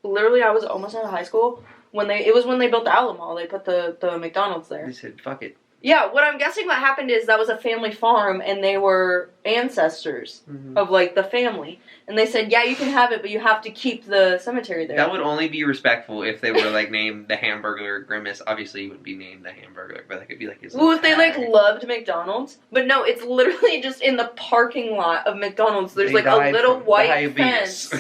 S1: literally I was almost out of high school. When they built the Alamo, they put the McDonald's there.
S2: They said, fuck it.
S1: Yeah, what I'm guessing what happened is that was a family farm, and they were ancestors of, the family. And they said, yeah, you can have it, but you have to keep the cemetery there.
S2: That would only be respectful if they were, named the Hamburglar Grimace. Obviously, it would be named the Hamburglar, but that could be, his
S1: Well, if they, loved McDonald's. But no, it's literally just in the parking lot of McDonald's. There's, a little white fence.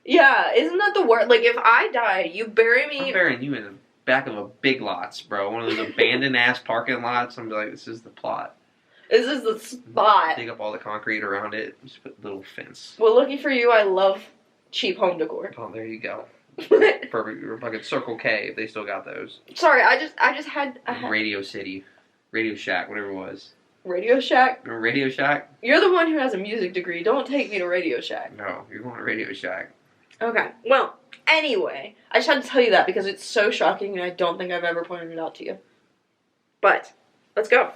S1: Yeah, isn't that the word? If I die, you bury me...
S2: I'm burying you in the back of a Big Lots, bro. One of those abandoned-ass parking lots. I'm like, this is the plot.
S1: This is the spot.
S2: Dig up all the concrete around it. Just put a little fence.
S1: Well, lucky for you, I love cheap home decor.
S2: Oh, there you go. Perfect. You're fucking Circle K if they still got those.
S1: Sorry, I just had...
S2: Radio City. Radio Shack, whatever it was.
S1: Radio Shack?
S2: Remember Radio Shack?
S1: You're the one who has a music degree. Don't take me to Radio Shack.
S2: No, you're going to Radio Shack.
S1: Okay. Well, anyway, I just had to tell you that because it's so shocking and I don't think I've ever pointed it out to you. But, let's go.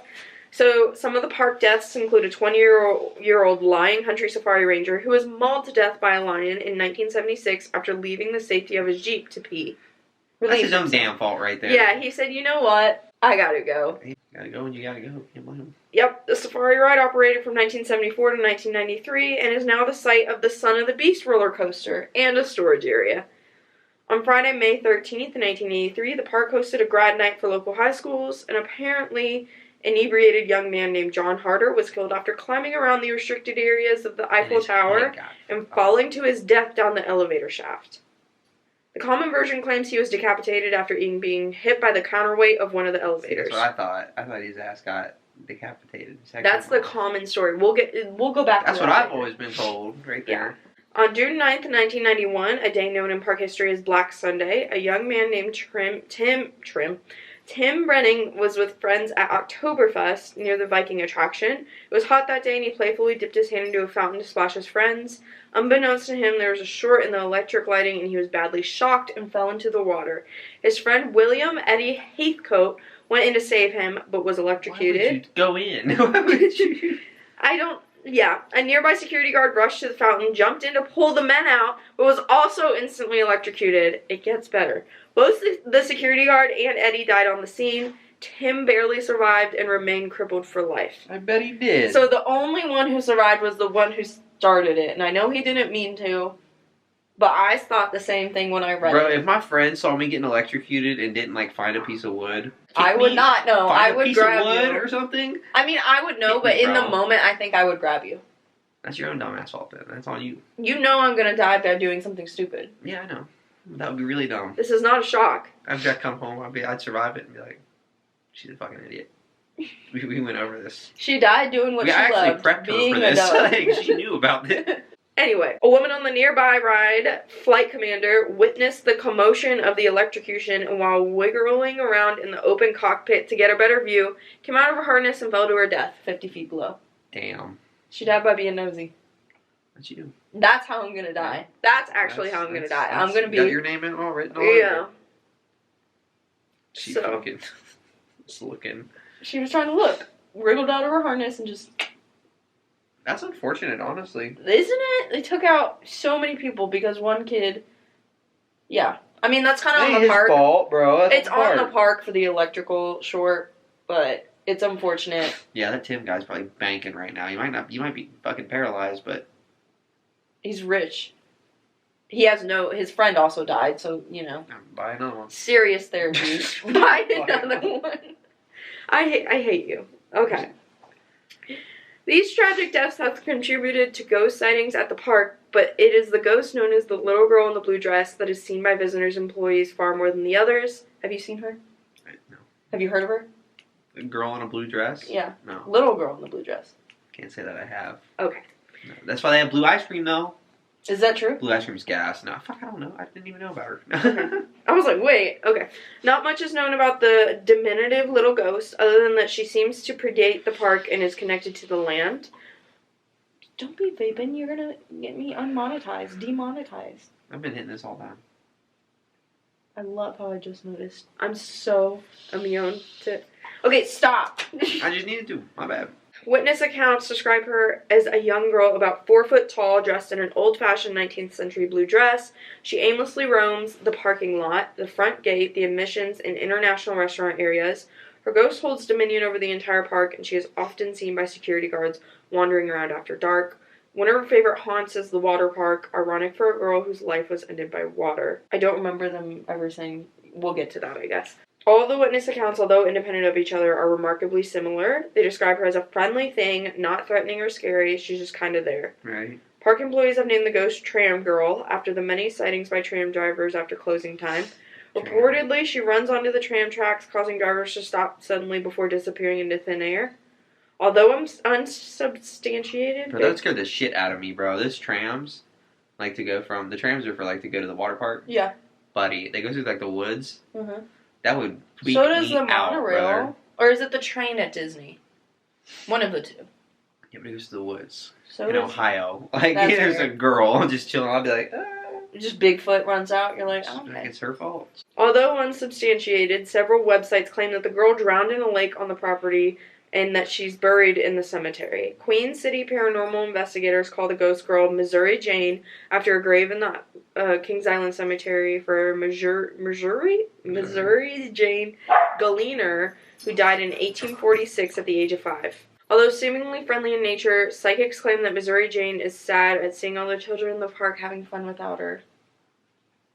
S1: So, some of the park deaths include a 20-year-old lying country safari ranger who was mauled to death by a lion in 1976 after leaving the safety of his Jeep to pee.
S2: That's his own damn fault right there.
S1: Yeah, he said, you know what? I gotta go.
S2: You gotta go when you gotta go. Can't blame him.
S1: Yep, the safari ride operated from 1974 to 1993 and is now the site of the Son of the Beast roller coaster and a storage area. On Friday, May 13th, 1983, the park hosted a grad night for local high schools. An apparently inebriated young man named John Harder was killed after climbing around the restricted areas of the Eiffel Tower and falling to his death down the elevator shaft. The common version claims he was decapitated after being hit by the counterweight of one of the elevators.
S2: See, that's what I thought. I thought his ass got decapitated.
S1: That's the common story. We'll go back to that.
S2: That's what I've always been told, right there.
S1: Yeah. On June 9th, 1991, a day known in park history as Black Sunday, a young man named Tim Brenning was with friends at Oktoberfest near the Viking attraction. It was hot that day and he playfully dipped his hand into a fountain to splash his friends. Unbeknownst to him, there was a short in the electric lighting and he was badly shocked and fell into the water. His friend William Eddie Heathcote went in to save him, but was electrocuted.
S2: Why would you go in? Why would you?
S1: Yeah, a nearby security guard rushed to the fountain, jumped in to pull the men out, but was also instantly electrocuted. It gets better. Both the security guard and Eddie died on the scene. Tim barely survived and remained crippled for life.
S2: I bet he did.
S1: So the only one who survived was the one who started it. And I know he didn't mean to, but I thought the same thing when I read
S2: Bro,
S1: it.
S2: if my friend saw me getting electrocuted and didn't, like, find a piece of wood...
S1: I would not know. I would grab you.
S2: Find a piece of wood or something?
S1: I mean, I would know, but in the moment, I think I would grab you.
S2: That's your own dumbass fault, then. That's on you.
S1: You know I'm gonna die by doing something stupid.
S2: Yeah, I know. That would be really dumb.
S1: This is not a shock.
S2: After I come home, I'd survive it and be like, she's a fucking idiot. We went over this.
S1: She died doing what she loved.
S2: I actually prepped her for this. Like, she knew about it.
S1: Anyway, a woman on the nearby ride, flight commander, witnessed the commotion of the electrocution and while wiggling around in the open cockpit to get a better view, came out of her harness and fell to her death 50 feet below.
S2: Damn.
S1: She died by being nosy.
S2: What you do?
S1: That's how I'm gonna die. That's actually how I'm gonna die. I'm gonna be...
S2: Got your name in all written on
S1: Yeah.
S2: She fucking... just looking.
S1: She was trying to look. Wriggled out of her harness and just...
S2: That's unfortunate, honestly.
S1: Isn't it? They took out so many people because one kid... Yeah. I mean, that's kind of on the park.
S2: It's his fault, bro.
S1: It's on the park for the electrical short, but it's unfortunate.
S2: Yeah, that Tim guy's probably banking right now. You might be fucking paralyzed, but...
S1: He's rich. He has no... His friend also died, so, you know.
S2: Buy another one.
S1: Serious therapy. Buy another one. I hate you. Okay. These tragic deaths have contributed to ghost sightings at the park, but it is the ghost known as the little girl in the blue dress that is seen by visitors and employees far more than the others. Have you seen her?
S2: No.
S1: Have you heard of her?
S2: The girl in a blue dress?
S1: Yeah.
S2: No.
S1: Little girl in the blue dress.
S2: Can't say that I have.
S1: Okay.
S2: No. That's why they have blue ice cream, though.
S1: Is that true?
S2: Blue ice cream's gas. No, fuck, I don't know. I didn't even know about her.
S1: I was like, wait, okay. Not much is known about the diminutive little ghost, other than that she seems to predate the park and is connected to the land. Don't be vaping, you're gonna get me unmonetized, demonetized.
S2: I've been hitting this all time.
S1: I love how I just noticed. I'm so immune to... Okay, stop!
S2: I just needed to. My bad.
S1: Witness accounts describe her as a young girl about 4 foot tall, dressed in an old-fashioned 19th century blue dress. She aimlessly roams the parking lot, the front gate, the admissions, and international restaurant areas. Her ghost holds dominion over the entire park, and she is often seen by security guards wandering around after dark. One of her favorite haunts is the water park, ironic for a girl whose life was ended by water. I don't remember them ever saying... We'll get to that, I guess. All of the witness accounts, although independent of each other, are remarkably similar. They describe her as a friendly thing, not threatening or scary. She's just kind of there.
S2: Right.
S1: Park employees have named the ghost Tram Girl after the many sightings by tram drivers after closing time. Reportedly, she runs onto the tram tracks, causing drivers to stop suddenly before disappearing into thin air. Although unsubstantiated...
S2: Bro, that scared the shit out of me, bro. Those trams, like, to go from... The trams are for, like, to go to the water park.
S1: Yeah.
S2: Buddy, they go through, like, the woods.
S1: Mm-hmm.
S2: That would freak
S1: So does
S2: me
S1: the
S2: out,
S1: monorail.
S2: brother.
S1: Or is it the train at Disney? One of the two.
S2: Yeah, but it goes to the woods.
S1: So
S2: in
S1: does...
S2: Ohio. Like,
S1: That's
S2: there's
S1: weird.
S2: a girl just chilling. I'll be like,
S1: Just Bigfoot runs out. You're like, oh,
S2: Like,
S1: okay.
S2: it's her fault.
S1: Although unsubstantiated, several websites claim that the girl drowned in a lake on the property and that she's buried in the cemetery. Queen City paranormal investigators call the ghost girl Missouri Jane after a grave in the Kings Island Cemetery for Missouri Jane Galliner, who died in 1846 at the age of 5. Although seemingly friendly in nature, psychics claim that Missouri Jane is sad at seeing all the children in the park having fun without her.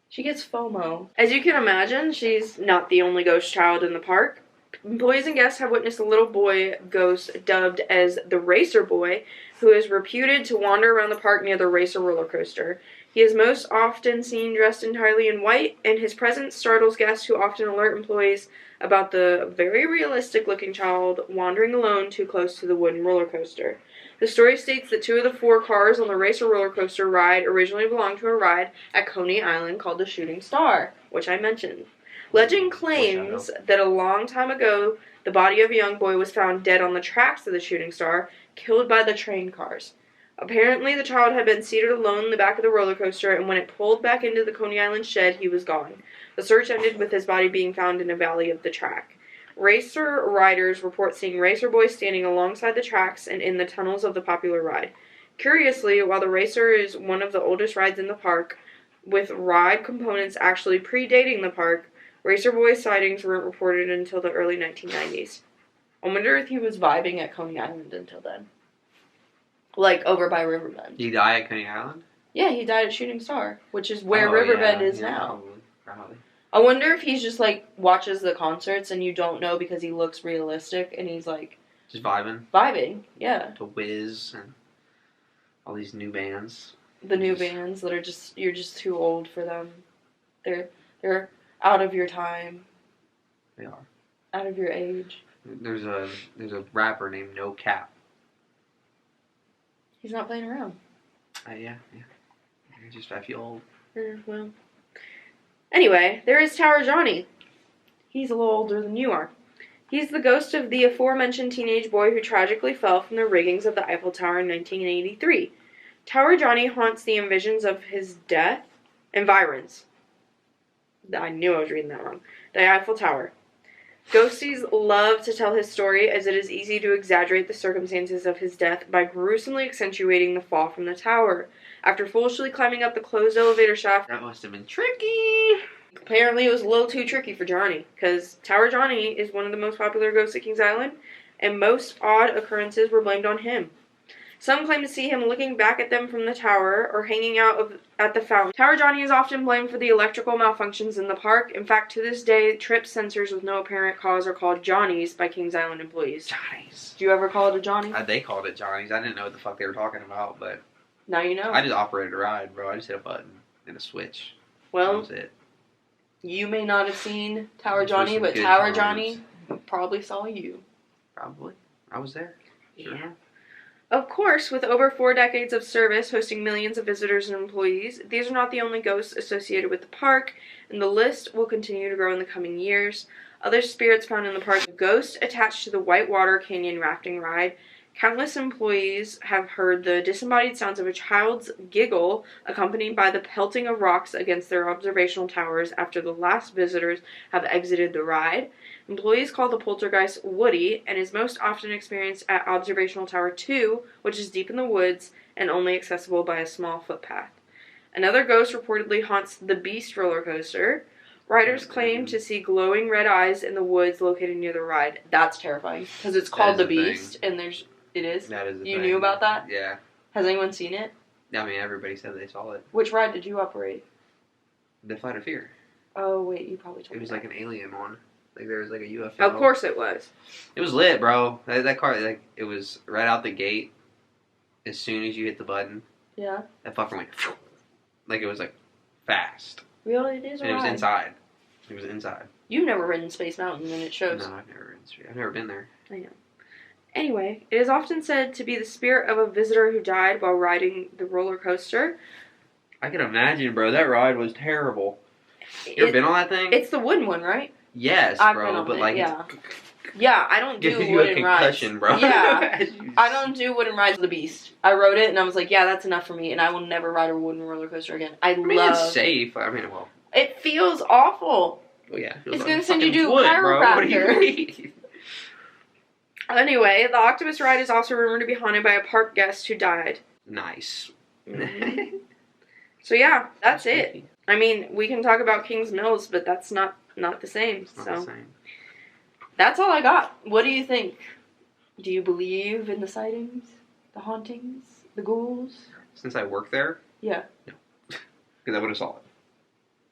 S1: She gets FOMO. As you can imagine, she's not the only ghost child in the park. Employees and guests have witnessed a little boy ghost dubbed as the Racer Boy, who is reputed to wander around the park near the Racer roller coaster. He is most often seen dressed entirely in white, and his presence startles guests who often alert employees about the very realistic-looking child wandering alone too close to the wooden roller coaster. The story states that 2 of the 4 cars on the Racer roller coaster ride originally belonged to a ride at Coney Island called the Shooting Star, which I mentioned. Legend claims that a long time ago, the body of a young boy was found dead on the tracks of the Shooting Star, killed by the train cars. Apparently, the child had been seated alone in the back of the roller coaster, and when it pulled back into the Coney Island shed, he was gone. The search ended with his body being found in a valley of the track. Racer riders report seeing Racer Boy standing alongside the tracks and in the tunnels of the popular ride. Curiously, while the Racer is one of the oldest rides in the park, with ride components actually predating the park, Racer Boy sightings weren't reported until the early 1990s. I wonder if he was vibing at Coney Island until then. Like, over by Riverbend.
S2: Did he die at Coney Island?
S1: Yeah, he died at Shooting Star, which is where Riverbend is now.
S2: Probably.
S1: I wonder if he's just, like, watches the concerts and you don't know because he looks realistic and he's, like...
S2: Just vibing?
S1: Vibing, yeah.
S2: To Wiz and all these new bands.
S1: The new bands that are just... You're just too old for them. They're out of your time.
S2: They are.
S1: Out of your age.
S2: There's a rapper named No Cap.
S1: He's not playing around.
S2: Yeah. I feel old.
S1: Well. Anyway, there is Tower Johnny. He's a little older than you are. He's the ghost of the aforementioned teenage boy who tragically fell from the riggings of the Eiffel Tower in 1983. Tower Johnny haunts the envisions of his death. Environs. I knew I was reading that wrong. The Eiffel Tower. Ghosties love to tell his story, as it is easy to exaggerate the circumstances of his death by gruesomely accentuating the fall from the tower. After foolishly climbing up the closed elevator shaft...
S2: That must have been tricky!
S1: Apparently it was a little too tricky for Johnny, because Tower Johnny is one of the most popular ghosts at Kings Island, and most odd occurrences were blamed on him. Some claim to see him looking back at them from the tower or hanging out at the fountain. Tower Johnny is often blamed for the electrical malfunctions in the park. In fact, to this day, trip sensors with no apparent cause are called Johnnies by Kings Island employees.
S2: Johnnies.
S1: Do you ever call it a Johnny?
S2: They called it Johnnies. I didn't know what the fuck they were talking about, but...
S1: Now you know.
S2: I just operated a ride, bro. I just hit a button and a switch.
S1: Well,
S2: that was it.
S1: You may not have seen Tower Johnny, but Tower Johnny probably saw you.
S2: Probably. I was there. Sure.
S1: Yeah. Of course, with over 4 decades of service, hosting millions of visitors and employees, these are not the only ghosts associated with the park, and the list will continue to grow in the coming years. Other spirits found in the park: a ghost attached to the Whitewater Canyon rafting ride. Countless employees have heard the disembodied sounds of a child's giggle, accompanied by the pelting of rocks against their observational towers after the last visitors have exited the ride. Employees call the poltergeist Woody, and is most often experienced at Observational Tower 2, which is deep in the woods and only accessible by a small footpath. Another ghost reportedly haunts the Beast roller coaster. Riders claim to see glowing red eyes in the woods located near the ride. That's terrifying, because it's called the Beast, and it is?
S2: That is the
S1: You
S2: thing.
S1: knew about that?
S2: Yeah.
S1: Has anyone seen it?
S2: I mean, everybody said they saw it.
S1: Which ride did you operate?
S2: The Flight of Fear.
S1: Oh, wait, you probably told me.
S2: It was like an alien one. Like, there was like a UFO.
S1: Of course it was.
S2: It was lit, bro. That car, like, it was right out the gate. As soon as you hit the button.
S1: Yeah.
S2: That fucker went, phew, like, it was, like, fast.
S1: Really? It is a
S2: And it was
S1: ride.
S2: inside. It was inside.
S1: You've never ridden Space Mountain, and it shows.
S2: No, I've never been there.
S1: I know. Anyway, it is often said to be the spirit of a visitor who died while riding the roller coaster.
S2: I can imagine, bro. That ride was terrible. You ever been on that thing?
S1: It's the wooden one, right?
S2: Yes,
S1: I've
S2: bro.
S1: been on
S2: But
S1: it,
S2: like,
S1: yeah. Yeah, I don't do
S2: gives you
S1: wooden
S2: a
S1: rides.
S2: concussion, bro.
S1: Yeah, I don't do wooden rides. The Beast. I rode it, and I was like, yeah, that's enough for me, and I will never ride a wooden roller coaster again. I
S2: mean,
S1: love.
S2: it's safe. I mean, well.
S1: It feels awful.
S2: Well, yeah.
S1: It's gonna send you to
S2: wood,
S1: chiropractor.
S2: bro. What do you mean?
S1: Anyway, the Octopus ride is also rumored to be haunted by a park guest who died.
S2: Nice.
S1: Mm-hmm. So yeah, that's it. I mean, we can talk about Kings Mills, but that's not the same.
S2: It's not
S1: so
S2: the same.
S1: That's all I got. What do you think? Do you believe in the sightings, the hauntings, the ghouls?
S2: Since I work there?
S1: Yeah.
S2: No. Because I would have saw it.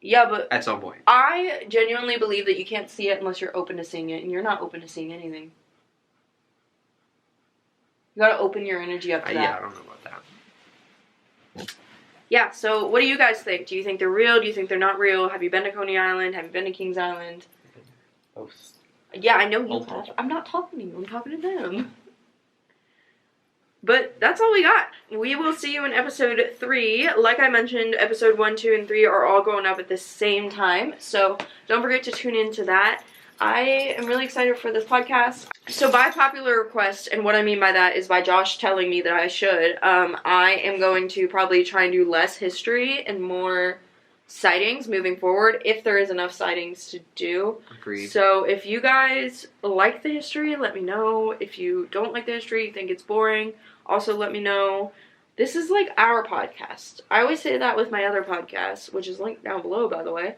S1: Yeah, but
S2: at some point.
S1: I genuinely believe that you can't see it unless you're open to seeing it, and you're not open to seeing anything. You gotta open your energy up to that.
S2: Yeah, I don't know about that.
S1: Yeah, so what do you guys think? Do you think they're real? Do you think they're not real? Have you been to Coney Island? Have you been to Kings Island?
S2: Both.
S1: Yeah, I know you
S2: Both.
S1: have. I'm not talking to you. I'm talking to them. But that's all we got. We will see you in episode 3. Like I mentioned, episode 1, 2, and 3 are all going up at the same time. So don't forget to tune into that. I am really excited for this podcast. So by popular request, and what I mean by that is by Josh telling me that I should, I am going to probably try and do less history and more sightings moving forward, if there is enough sightings to do.
S2: Agreed.
S1: So if you guys like the history, let me know. If you don't like the history, you think it's boring, also let me know. This is like our podcast. I always say that with my other podcast, which is linked down below, by the way.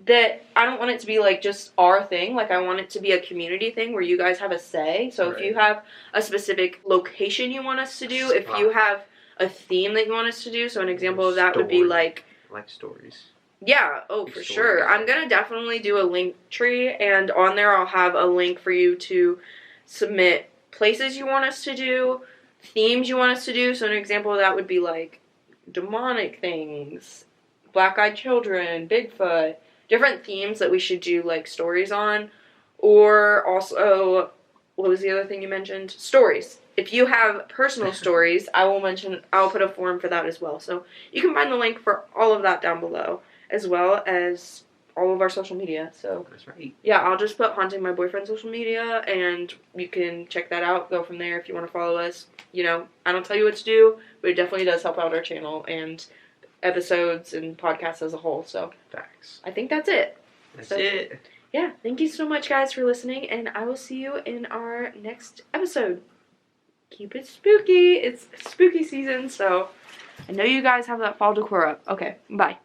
S1: that I don't want it to be like just our thing. Like, I want it to be a community thing where you guys have a say. So if you have a specific location you want us to do, if you have a theme that you want us to do, so an example of that would be like
S2: stories.
S1: Yeah, for sure. I'm gonna definitely do a link tree, and on there I'll have a link for you to submit places you want us to do, themes you want us to do. So an example of that would be like demonic things, black-eyed children, Bigfoot, different themes that we should do like stories on. Or also, what was the other thing you mentioned? Stories. If you have personal stories, I'll put a form for that as well. So you can find the link for all of that down below, as well as all of our social media. So
S2: that's right.
S1: Yeah, I'll just put Haunting My Boyfriend's social media, and you can check that out. Go from there if you want to follow us. You know, I don't tell you what to do, but it definitely does help out our channel and episodes and podcasts as a whole. So
S2: facts.
S1: I think that's it.
S2: That's it.
S1: Yeah, thank you so much, guys, for listening, and I will see you in our next episode. Keep it spooky. It's spooky season, so I know you guys have that fall decor up. Okay, bye.